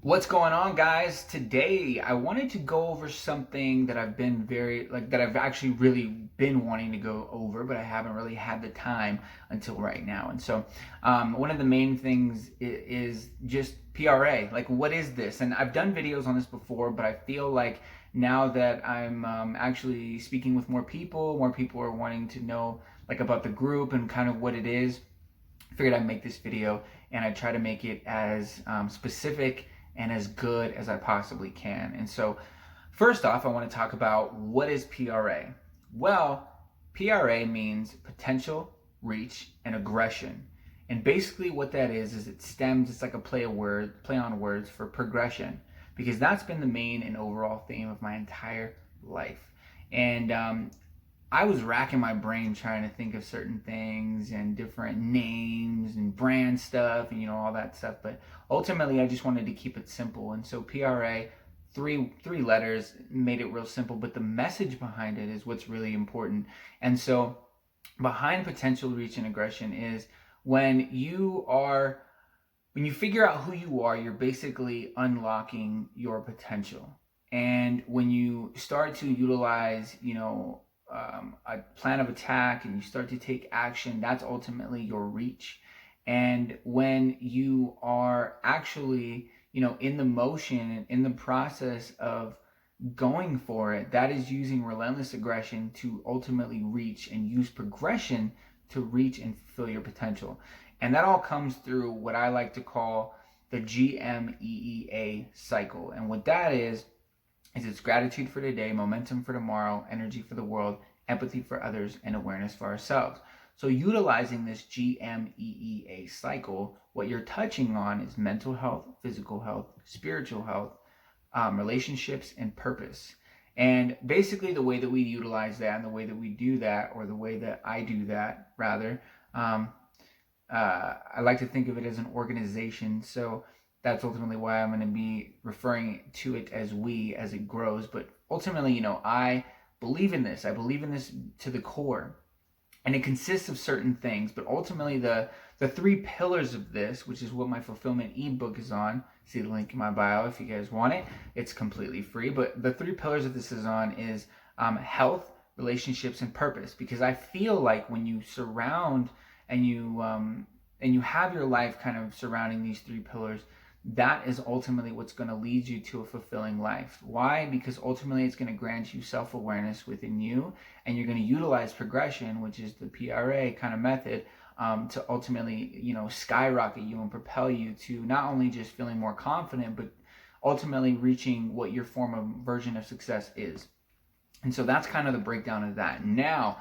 What's going on, guys? Today I wanted to go over something that I've actually really been wanting to go over, but I haven't really had the time until right now. And so, one of the main things is just PRA. Like, what is this? And I've done videos on this before, but I feel like now that I'm actually speaking with more people are wanting to know like about the group and kind of what it is. I figured I'd make this video and I try to make it as specific and as good as I possibly can. And so, first off, I want to talk about what is PRA. Well, PRA means potential, reach, and aggression. And basically, what that is it's like a play on words for progression, because that's been the main and overall theme of my entire life. And I was racking my brain trying to think of certain things and different names and brand stuff and all that stuff. But ultimately, I just wanted to keep it simple. And so PRA, three letters, made it real simple. But the message behind it is what's really important. And so behind potential, reach, and aggression is when you figure out who you are, you're basically unlocking your potential. And when you start to utilize, a plan of attack and you start to take action, that's ultimately your reach. And when you are actually, in the motion, in the process of going for it, that is using relentless aggression to ultimately reach, and use progression to reach and fulfill your potential. And that all comes through what I like to call the GMEEA cycle. And what that is it's gratitude for today, momentum for tomorrow, energy for the world, empathy for others, and awareness for ourselves. So utilizing this GMEEA cycle, what you're touching on is mental health, physical health, spiritual health, relationships, and purpose. And basically the way that we utilize that and the way that we do that, or the way that I do that rather, I like to think of it as an organization. So that's ultimately why I'm going to be referring to it as we as it grows. But ultimately, I believe in this. I believe in this to the core. And it consists of certain things. But ultimately, the three pillars of this, which is what my fulfillment ebook is on. See the link in my bio if you guys want it. It's completely free. But the three pillars that this is on is health, relationships, and purpose. Because I feel like when you surround and you have your life kind of surrounding these three pillars, that is ultimately what's going to lead you to a fulfilling life. Why? Because ultimately it's going to grant you self-awareness within you, and you're going to utilize progression, which is the PRA kind of method, to ultimately, skyrocket you and propel you to not only just feeling more confident, but ultimately reaching what your form of version of success is. And so that's kind of the breakdown of that. Now,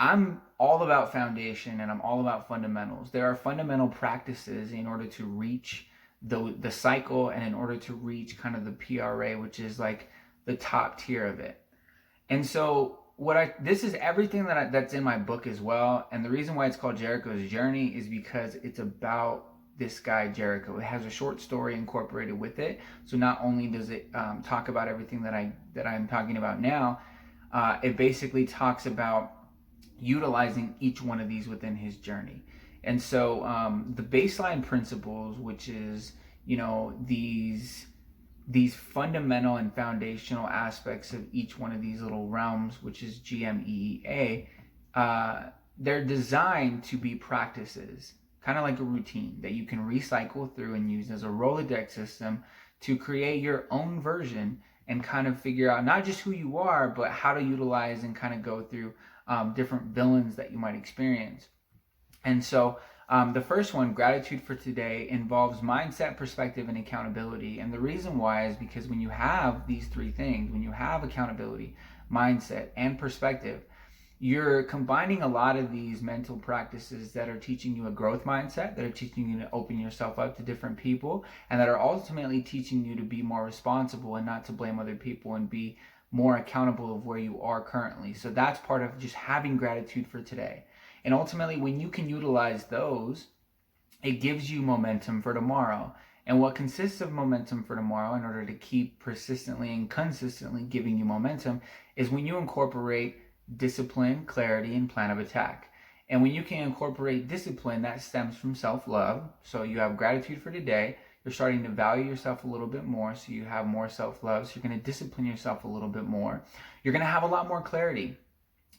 I'm all about foundation and I'm all about fundamentals. There are fundamental practices in order to reach the cycle, and in order to reach kind of the PRA, which is like the top tier of it. And so this is everything that's in my book as well. And the reason why it's called Jericho's Journey is because it's about this guy Jericho. It has a short story incorporated with it. So not only does it talk about everything that I'm talking about now, it basically talks about utilizing each one of these within his journey. And so the baseline principles, which is, these fundamental and foundational aspects of each one of these little realms, which is GMEEA, they're designed to be practices, kind of like a routine that you can recycle through and use as a Rolodex system to create your own version and kind of figure out not just who you are, but how to utilize and kind of go through different villains that you might experience. And so the first one, gratitude for today, involves mindset, perspective, and accountability. And the reason why is because when you have these three things, when you have accountability, mindset, and perspective, you're combining a lot of these mental practices that are teaching you a growth mindset, that are teaching you to open yourself up to different people, and that are ultimately teaching you to be more responsible and not to blame other people and be more accountable of where you are currently. So that's part of just having gratitude for today. And ultimately, when you can utilize those, it gives you momentum for tomorrow. And what consists of momentum for tomorrow, in order to keep persistently and consistently giving you momentum, is when you incorporate discipline, clarity, and plan of attack. And when you can incorporate discipline, that stems from self-love. So you have gratitude for today, You're starting to value yourself a little bit more, so you have more self-love. So you're going to discipline yourself a little bit more. You're going to have a lot more clarity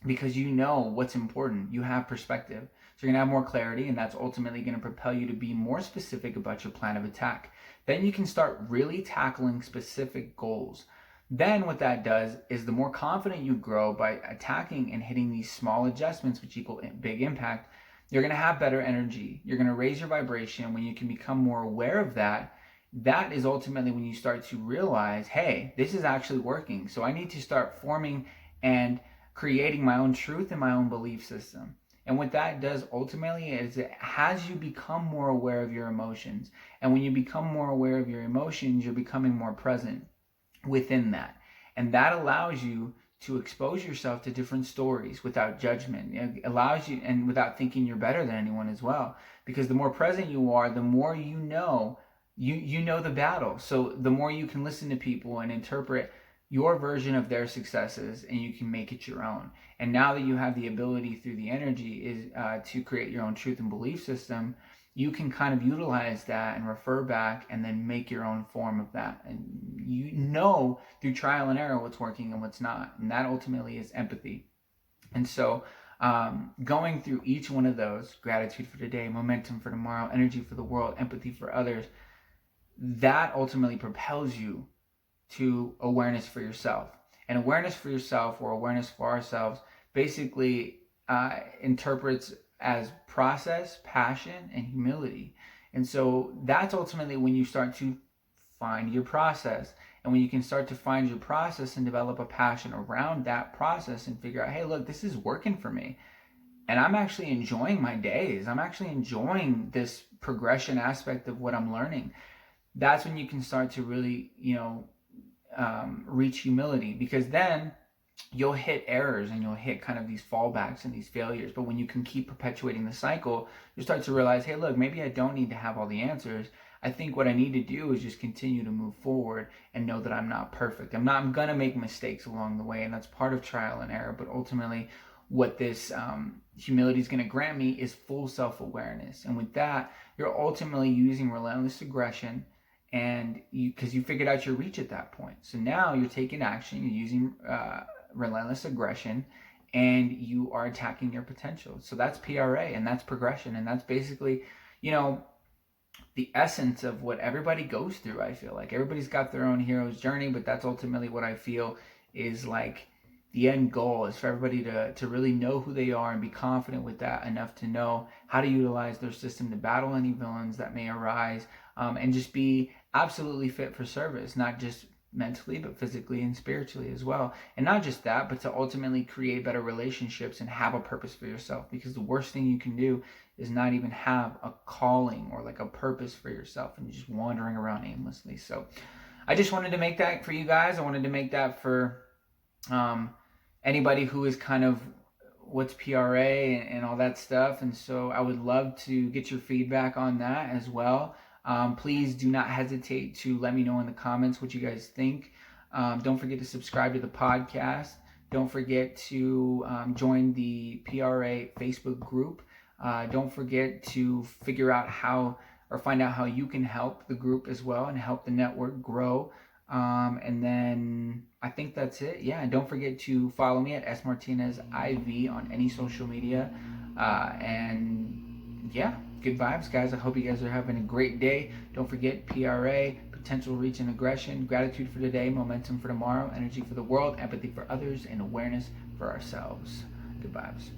because you know what's important. You have perspective. So you're going to have more clarity, and that's ultimately going to propel you to be more specific about your plan of attack. Then you can start really tackling specific goals. Then what that does is the more confident you grow by attacking and hitting these small adjustments, which equal big impact, you're going to have better energy. You're going to raise your vibration. When you can become more aware of that, that is ultimately when you start to realize, hey, this is actually working. So I need to start forming and creating my own truth and my own belief system. And what that does ultimately is it has you become more aware of your emotions. And when you become more aware of your emotions, you're becoming more present within that. And that allows you to expose yourself to different stories without judgment. It allows you, and without thinking you're better than anyone as well. Because the more present you are, the more you know the battle. So the more you can listen to people and interpret your version of their successes, and you can make it your own. And now that you have the ability through the energy is to create your own truth and belief system, you can kind of utilize that and refer back and then make your own form of that. And you know through trial and error what's working and what's not. And that ultimately is empathy. And so going through each one of those, gratitude for today, momentum for tomorrow, energy for the world, empathy for others, that ultimately propels you to awareness for yourself. And awareness for yourself, or awareness for ourselves, basically interprets as process, passion, and humility. And so that's ultimately when you start to find your process. And when you can start to find your process and develop a passion around that process and figure out, hey, look, this is working for me. And I'm actually enjoying my days. I'm actually enjoying this progression aspect of what I'm learning. That's when you can start to really, reach humility, because then you'll hit errors and you'll hit kind of these fallbacks and these failures. But when you can keep perpetuating the cycle, you start to realize, hey, look, maybe I don't need to have all the answers. I think what I need to do is just continue to move forward and know that I'm not perfect. I'm going to make mistakes along the way, and that's part of trial and error. But ultimately, what this humility is going to grant me is full self-awareness. And with that, you're ultimately using relentless aggression, and because you figured out your reach at that point. So now you're taking action, you're using relentless aggression, and you are attacking your potential. So that's PRA, and that's progression, and that's basically, the essence of what everybody goes through. I feel like everybody's got their own hero's journey, but that's ultimately what I feel is like the end goal is for everybody to really know who they are and be confident with that enough to know how to utilize their system to battle any villains that may arise, and just be absolutely fit for service, not just mentally, but physically and spiritually as well. And not just that, but to ultimately create better relationships and have a purpose for yourself, because the worst thing you can do is not even have a calling or like a purpose for yourself and just wandering around aimlessly. So I just wanted to make that for you guys. I wanted to make that for anybody who is kind of what's PRA and all that stuff. And so I would love to get your feedback on that as well. Please do not hesitate to let me know in the comments what you guys think. Don't forget to subscribe to the podcast. Don't forget to join the PRA Facebook group. Don't forget to figure out find out how you can help the group as well and help the network grow. And then I think that's it. Yeah, and don't forget to follow me at smartinezIV on any social media. And yeah, good vibes, guys. I hope you guys are having a great day. Don't forget PRA, potential, reach, and aggression, gratitude for today, momentum for tomorrow, energy for the world, empathy for others, and awareness for ourselves. Good vibes.